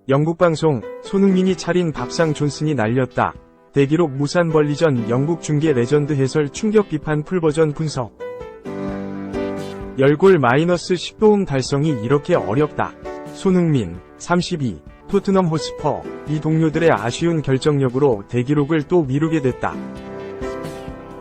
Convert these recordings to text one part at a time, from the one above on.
영국 방송, 손흥민이 차린 밥상 존슨이 날렸다. 대기록 무산 벌리전 영국 중계 레전드 해설 충격 비판 풀버전 분석. 10골 마이너스 10도움 달성이 이렇게 어렵다. 손흥민, 32, 토트넘 호스퍼, 이 동료들의 아쉬운 결정력으로 대기록을 또 미루게 됐다.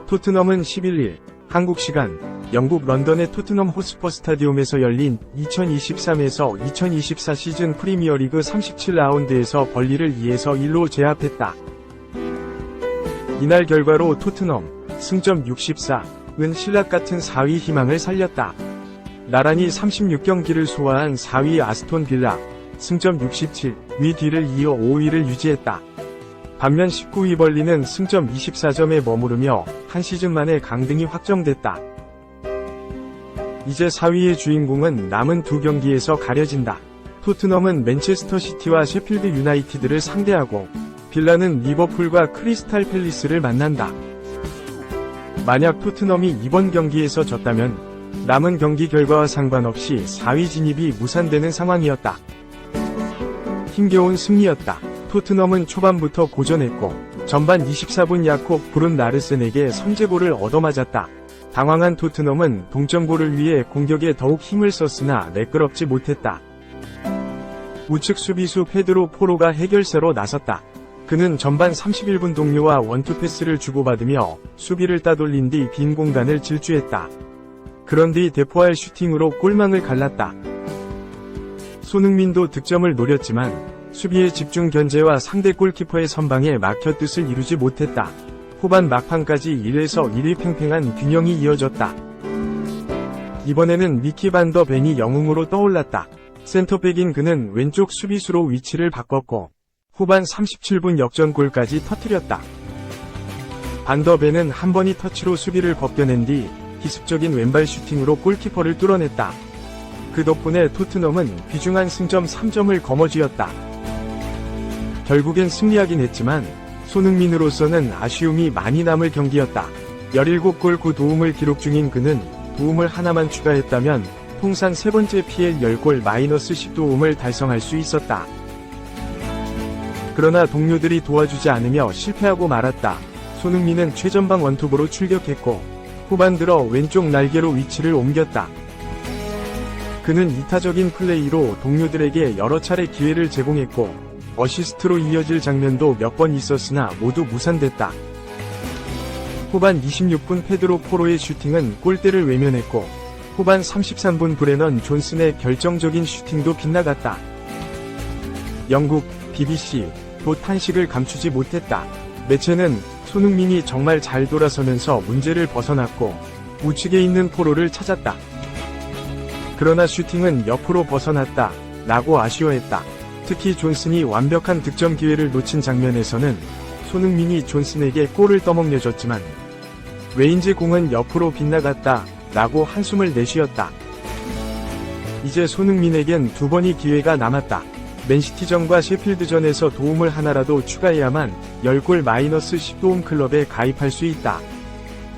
토트넘은 11일, 한국 시간, 영국 런던의 토트넘 호스퍼 스타디움에서 열린 2023에서 2024 시즌 프리미어리그 37라운드에서 벌리를 2에서 1로 제압했다. 이날 결과로 토트넘, 승점 64은 신락같은 4위 희망을 살렸다. 나란히 36경기를 소화한 4위 아스톤 빌라, 승점 67위 뒤를 이어 5위를 유지했다. 반면 19위 벌리는 승점 24점에 머무르며 한 시즌 만에 강등이 확정됐다. 이제 4위의 주인공은 남은 두 경기에서 가려진다. 토트넘은 맨체스터 시티와 셰필드 유나이티드를 상대하고 빌라는 리버풀과 크리스탈 팰리스를 만난다. 만약 토트넘이 이번 경기에서 졌다면 남은 경기 결과와 상관없이 4위 진입이 무산되는 상황이었다. 힘겨운 승리였다. 토트넘은 초반부터 고전했고 전반 24분 야콥 브룬 나르센에게 선제골을 얻어맞았다. 당황한 토트넘은 동점골을 위해 공격에 더욱 힘을 썼으나 매끄럽지 못했다. 우측 수비수 페드로 포로가 해결사로 나섰다. 그는 전반 31분 동료와 원투 패스를 주고받으며 수비를 따돌린 뒤 빈 공간을 질주했다. 그런 뒤 대포할 슈팅으로 골망을 갈랐다. 손흥민도 득점을 노렸지만 수비의 집중 견제와 상대 골키퍼의 선방에 막혀 뜻을 이루지 못했다. 후반 막판까지 1에서 1위 팽팽한 균형이 이어졌다. 이번에는 미키 반 더 벤이 영웅으로 떠올랐다. 센터백인 그는 왼쪽 수비수로 위치를 바꿨고 후반 37분 역전골까지 터뜨렸다. 반 더 벤은 한 번의 터치로 수비를 벗겨낸 뒤 기습적인 왼발 슈팅으로 골키퍼를 뚫어냈다. 그 덕분에 토트넘은 귀중한 승점 3점을 거머쥐었다. 결국엔 승리하긴 했지만 손흥민으로서는 아쉬움이 많이 남을 경기였다. 17골 9도움을 기록 중인 그는 도움을 하나만 추가했다면 통산 세 번째 PL 10골 마이너스 10도움을 달성할 수 있었다. 그러나 동료들이 도와주지 않으며 실패하고 말았다. 손흥민은 최전방 원톱으로 출격했고 후반 들어 왼쪽 날개로 위치를 옮겼다. 그는 이타적인 플레이로 동료들에게 여러 차례 기회를 제공했고 어시스트로 이어질 장면도 몇 번 있었으나 모두 무산됐다. 후반 26분 페드로 포로의 슈팅은 골대를 외면했고 후반 33분 브레넌 존슨의 결정적인 슈팅도 빗나갔다. 영국 BBC도 탄식을 감추지 못했다. 매체는 손흥민이 정말 잘 돌아서면서 문제를 벗어났고 우측에 있는 포로를 찾았다. 그러나 슈팅은 옆으로 벗어났다 라고 아쉬워했다. 특히 존슨이 완벽한 득점 기회를 놓친 장면에서는 손흥민이 존슨에게 골을 떠먹여줬지만 왜인지 공은 옆으로 빗나갔다 라고 한숨을 내쉬었다. 이제 손흥민에겐 두 번의 기회가 남았다. 맨시티전과 셰필드전에서 도움을 하나라도 추가해야만 10골 마이너스 10도움 클럽에 가입할 수 있다.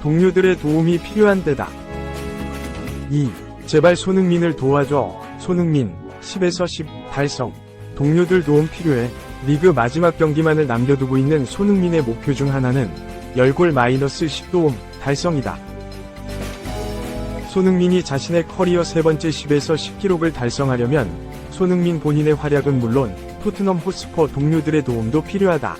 동료들의 도움이 필요한 데다. 2. 제발 손흥민을 도와줘. 손흥민 10에서 10 달성. 동료들 도움 필요해. 리그 마지막 경기만을 남겨두고 있는 손흥민의 목표 중 하나는 10골 마이너스 10도움 달성이다. 손흥민이 자신의 커리어 세 번째 10에서 10 기록을 달성하려면 손흥민 본인의 활약은 물론 토트넘 호스퍼 동료들의 도움도 필요하다.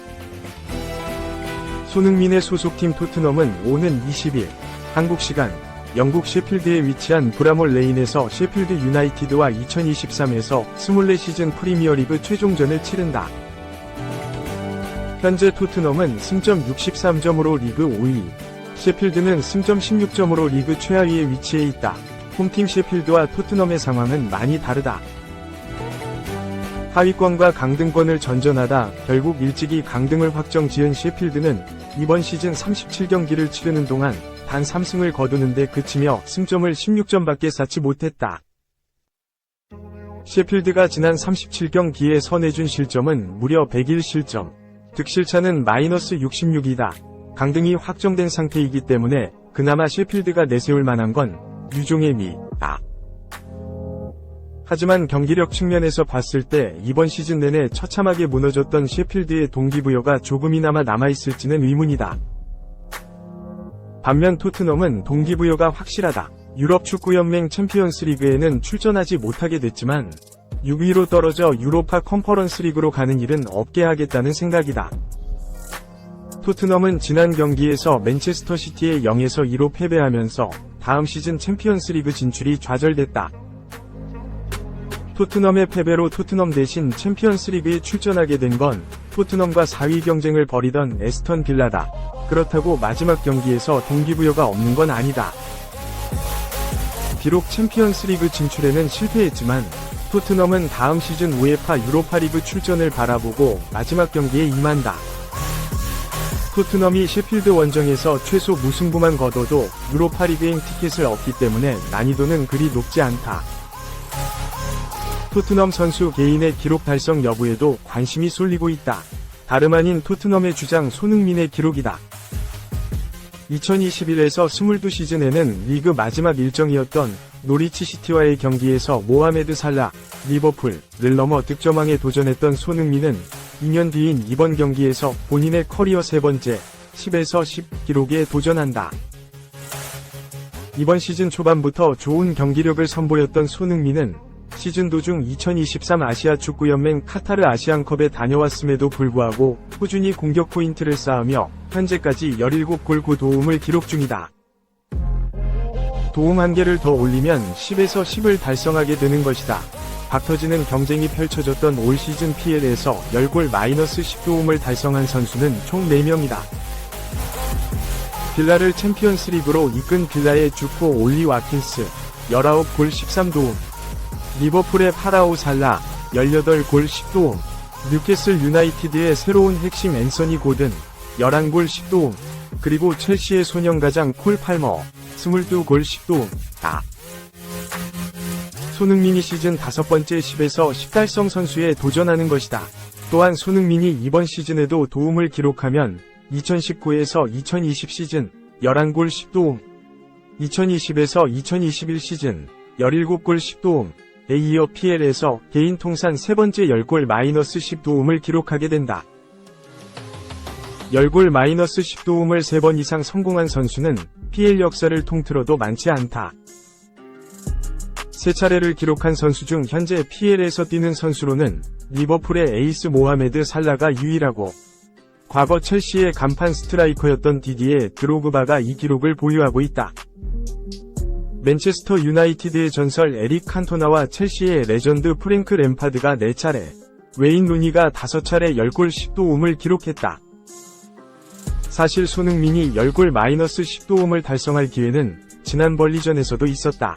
손흥민의 소속팀 토트넘은 오는 20일 한국 시간 영국 셰필드에 위치한 브라몰 레인에서 셰필드 유나이티드와 2023에서 24시즌 프리미어리그 최종전을 치른다. 현재 토트넘은 승점 63점으로 리그 5위, 셰필드는 승점 16점으로 리그 최하위에 위치해 있다. 홈팀 셰필드와 토트넘의 상황은 많이 다르다. 하위권과 강등권을 전전하다 결국 일찍이 강등을 확정 지은 셰필드는 이번 시즌 37경기를 치르는 동안 단 3승을 거두는데 그치며 승점을 16점밖에 쌓지 못했다. 셰필드가 지난 37경기에서 내준 실점은 무려 101실점, 득실차는 마이너스 66이다. 강등이 확정된 상태이기 때문에 그나마 셰필드가 내세울 만한 건 유종의 미다. 하지만 경기력 측면에서 봤을 때 이번 시즌 내내 처참하게 무너졌던 셰필드의 동기부여가 조금이나마 남아있을지는 의문이다. 반면 토트넘은 동기부여가 확실하다. 유럽 축구연맹 챔피언스 리그에는 출전하지 못하게 됐지만 6위로 떨어져 유로파 컨퍼런스 리그로 가는 일은 없게 하겠다는 생각이다. 토트넘은 지난 경기에서 맨체스터 시티에 0에서 2로 패배하면서 다음 시즌 챔피언스 리그 진출이 좌절됐다. 토트넘의 패배로 토트넘 대신 챔피언스 리그에 출전하게 된 건 토트넘과 4위 경쟁을 벌이던 에스턴 빌라다. 그렇다고 마지막 경기에서 동기부여가 없는 건 아니다. 비록 챔피언스 리그 진출에는 실패했지만 토트넘은 다음 시즌 우에파 유로파 리그 출전을 바라보고 마지막 경기에 임한다. 토트넘이 셰필드 원정에서 최소 무승부만 거둬도 유로파 리그행 티켓을 얻기 때문에 난이도는 그리 높지 않다. 토트넘 선수 개인의 기록 달성 여부에도 관심이 쏠리고 있다. 다름 아닌 토트넘의 주장 손흥민의 기록이다. 2021에서 22시즌에는 리그 마지막 일정이었던 노리치 시티와의 경기에서 모하메드 살라, 리버풀을 넘어 득점왕에 도전했던 손흥민은 2년 뒤인 이번 경기에서 본인의 커리어 세 번째 10에서 10 기록에 도전한다. 이번 시즌 초반부터 좋은 경기력을 선보였던 손흥민은 시즌 도중 2023 아시아 축구연맹 카타르 아시안컵에 다녀왔음에도 불구하고 꾸준히 공격 포인트를 쌓으며 현재까지 17골 9도움을 기록 중이다. 도움 한 개를 더 올리면 10에서 10을 달성하게 되는 것이다. 박터지는 경쟁이 펼쳐졌던 올 시즌 PL에서 10골 -10도움을 달성한 선수는 총 4명이다. 빌라를 챔피언스 리그로 이끈 빌라의 주포 올리 와킨스 19골 13도움, 리버풀의 파라오 살라 18골 10도움, 뉴캐슬 유나이티드의 새로운 핵심 앤서니 고든 11골 10도움, 그리고 첼시의 소년가장 콜 팔머 22골 10도움다. 손흥민이 시즌 5번째 10에서 10 달성 선수에 도전하는 것이다. 또한 손흥민이 이번 시즌에도 도움을 기록하면 2019에서 2020 시즌 11골 10도움, 2020에서 2021 시즌 17골 10도움에 이어 PL에서 개인 통산 세 번째 10골 -10도움을 기록하게 된다. 10골 -10도움을 3번 이상 성공한 선수는 PL 역사를 통틀어도 많지 않다. 3차례를 기록한 선수 중 현재 PL에서 뛰는 선수로는 리버풀의 에이스 모하메드 살라가 유일하고, 과거 첼시의 간판 스트라이커였던 디디에 드로그바가 이 기록을 보유하고 있다. 맨체스터 유나이티드의 전설 에릭 칸토나와 첼시의 레전드 프랭크 램파드가 4차례, 웨인 루니가 5차례 10골 10도움을 기록했다. 사실 손흥민이 10골 -10도움을 달성할 기회는 지난 벌리전에서도 있었다.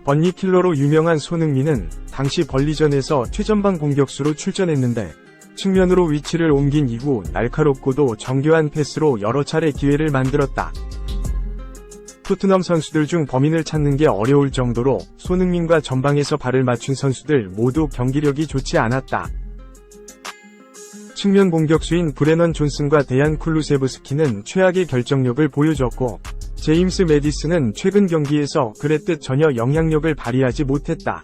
번니킬러로 유명한 손흥민은 당시 벌리전에서 최전방 공격수로 출전했는데 측면으로 위치를 옮긴 이후 날카롭고도 정교한 패스로 여러 차례 기회를 만들었다. 토트넘 선수들 중 범인을 찾는 게 어려울 정도로 손흥민과 전방에서 발을 맞춘 선수들 모두 경기력이 좋지 않았다. 측면 공격수인 브레넌 존슨과 데얀 쿨루세브스키는 최악의 결정력을 보여줬고, 제임스 매디슨은 최근 경기에서 그랬듯 전혀 영향력을 발휘하지 못했다.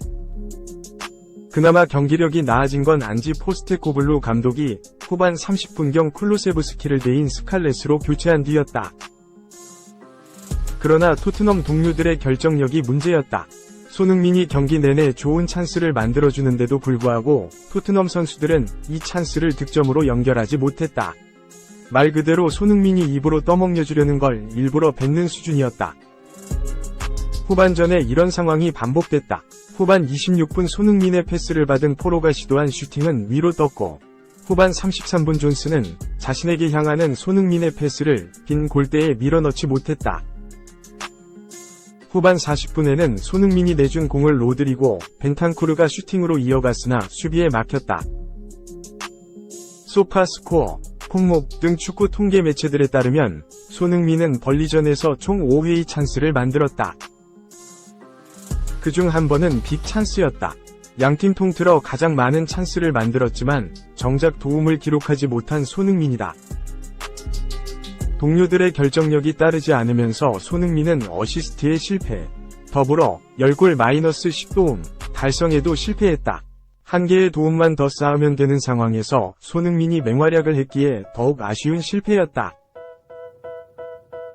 그나마 경기력이 나아진 건 안지 포스테코글루 감독이 후반 30분경 쿨루세브스키를 대인 스칼렛으로 교체한 뒤였다. 그러나 토트넘 동료들의 결정력이 문제였다. 손흥민이 경기 내내 좋은 찬스를 만들어주는데도 불구하고 토트넘 선수들은 이 찬스를 득점으로 연결하지 못했다. 말 그대로 손흥민이 입으로 떠먹여주려는 걸 일부러 뱉는 수준이었다. 후반전에 이런 상황이 반복됐다. 후반 26분 손흥민의 패스를 받은 포로가 시도한 슈팅은 위로 떴고, 후반 33분 존스는 자신에게 향하는 손흥민의 패스를 빈 골대에 밀어넣지 못했다. 후반 40분에는 손흥민이 내준 공을 로드리고 벤탄쿠르가 슈팅으로 이어갔으나 수비에 막혔다. 소파스코어, 콩목 등 축구 통계 매체들에 따르면 손흥민은 벌리전에서 총 5회의 찬스를 만들었다. 그중 한 번은 빅 찬스였다. 양팀 통틀어 가장 많은 찬스를 만들었지만 정작 도움을 기록하지 못한 손흥민이다. 동료들의 결정력이 따르지 않으면서 손흥민은 어시스트에 실패. 더불어 10골 마이너스 10도움 달성에도 실패했다. 한 개의 도움만 더 쌓으면 되는 상황에서 손흥민이 맹활약을 했기에 더욱 아쉬운 실패였다.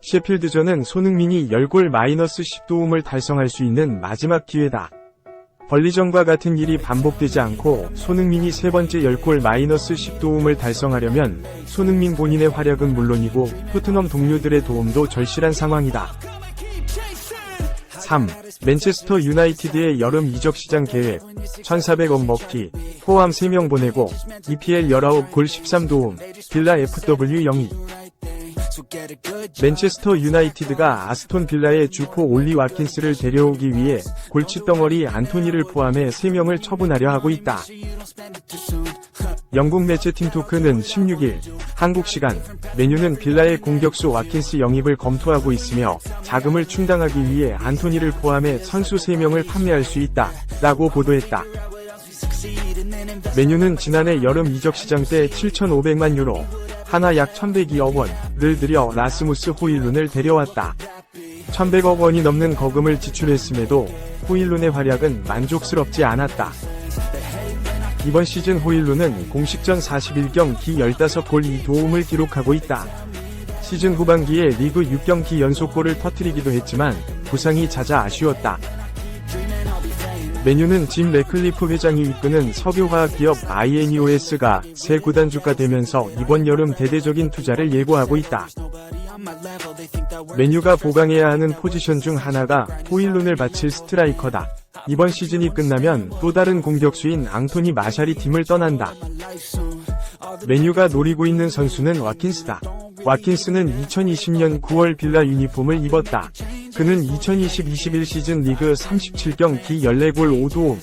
셰필드전은 손흥민이 10골 마이너스 10도움을 달성할 수 있는 마지막 기회다. 벌리전과 같은 일이 반복되지 않고 손흥민이 세 번째 10골 마이너스 10도움을 달성하려면 손흥민 본인의 활약은 물론이고 토트넘 동료들의 도움도 절실한 상황이다. 3. 맨체스터 유나이티드의 여름 이적 시장 계획 1,400억 먹기 포함 3명 보내고 EPL 19골 13도움 빌라 FW 영입. 맨체스터 유나이티드가 아스톤 빌라의 주포 올리 와킨스를 데려오기 위해 골칫덩어리 안토니를 포함해 3명을 처분하려 하고 있다. 영국 매체 팀토크는 16일 한국 시간 맨유는 빌라의 공격수 와킨스 영입을 검토하고 있으며 자금을 충당하기 위해 안토니를 포함해 선수 3명을 판매할 수 있다 라고 보도했다. 맨유는 지난해 여름 이적 시장 때 7,500만 유로 하나 약 1,102억 원을 들여 라스무스 호일룬을 데려왔다. 1,100억 원이 넘는 거금을 지출했음에도 호일룬의 활약은 만족스럽지 않았다. 이번 시즌 호일룬은 공식전 41경기 15골 2도움을 기록하고 있다. 시즌 후반기에 리그 6경기 연속골을 터뜨리기도 했지만 부상이 잦아 아쉬웠다. 맨유는 짐 래클리프 회장이 이끄는 석유화학 기업 INEOS가 새 구단주가 되면서 이번 여름 대대적인 투자를 예고하고 있다. 맨유가 보강해야 하는 포지션 중 하나가 호일룬을 바칠 스트라이커다. 이번 시즌이 끝나면 또 다른 공격수인 앙토니 마샬이 팀을 떠난다. 맨유가 노리고 있는 선수는 와킨스다. 와킨스는 2020년 9월 빌라 유니폼을 입었다. 그는 2020-21 시즌 리그 37경기 14골 5도움,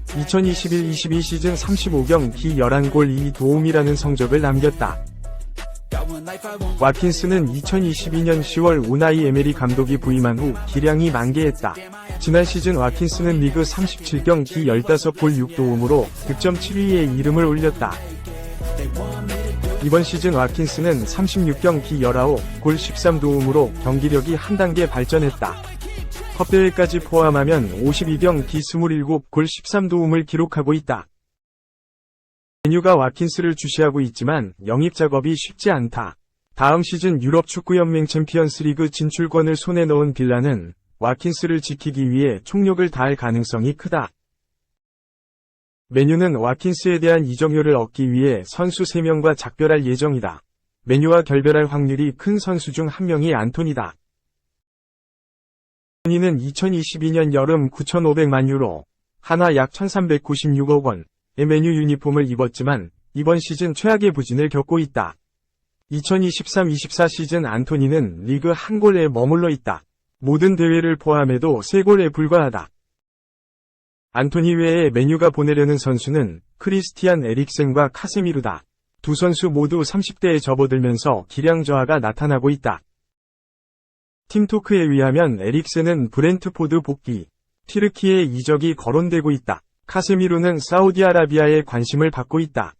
2021-22 시즌 35경기 11골 2도움이라는 성적을 남겼다. 와킨스는 2022년 10월 우나이 에메리 감독이 부임한 후 기량이 만개했다. 지난 시즌 와킨스는 리그 37경기 15골 6도움으로 득점 7위에 이름을 올렸다. 이번 시즌 와킨스는 36경기 19골 13도움으로 경기력이 한 단계 발전했다. 컵대회까지 포함하면 52경기 27골 13도움을 기록하고 있다. 맨유가 와킨스를 주시하고 있지만 영입 작업이 쉽지 않다. 다음 시즌 유럽 축구연맹 챔피언스리그 진출권을 손에 넣은 빌라는 와킨스를 지키기 위해 총력을 다할 가능성이 크다. 맨유는 와킨스에 대한 이적료를 얻기 위해 선수 3명과 작별할 예정이다. 맨유와 결별할 확률이 큰 선수 중 한 명이 안토니다. 안토니는 2022년 여름 9,500만 유로, 하나 약 1,396억 원의 맨유 유니폼을 입었지만 이번 시즌 최악의 부진을 겪고 있다. 2023-24 시즌 안토니는 리그 한 골에 머물러 있다. 모든 대회를 포함해도 3골에 불과하다. 안토니 외에 맨유가 보내려는 선수는 크리스티안 에릭센과 카세미루다. 두 선수 모두 30대에 접어들면서 기량 저하가 나타나고 있다. 팀토크에 의하면 에릭센은 브렌트포드 복귀, 튀르키예 이적이 거론되고 있다. 카세미루는 사우디아라비아의 관심을 받고 있다.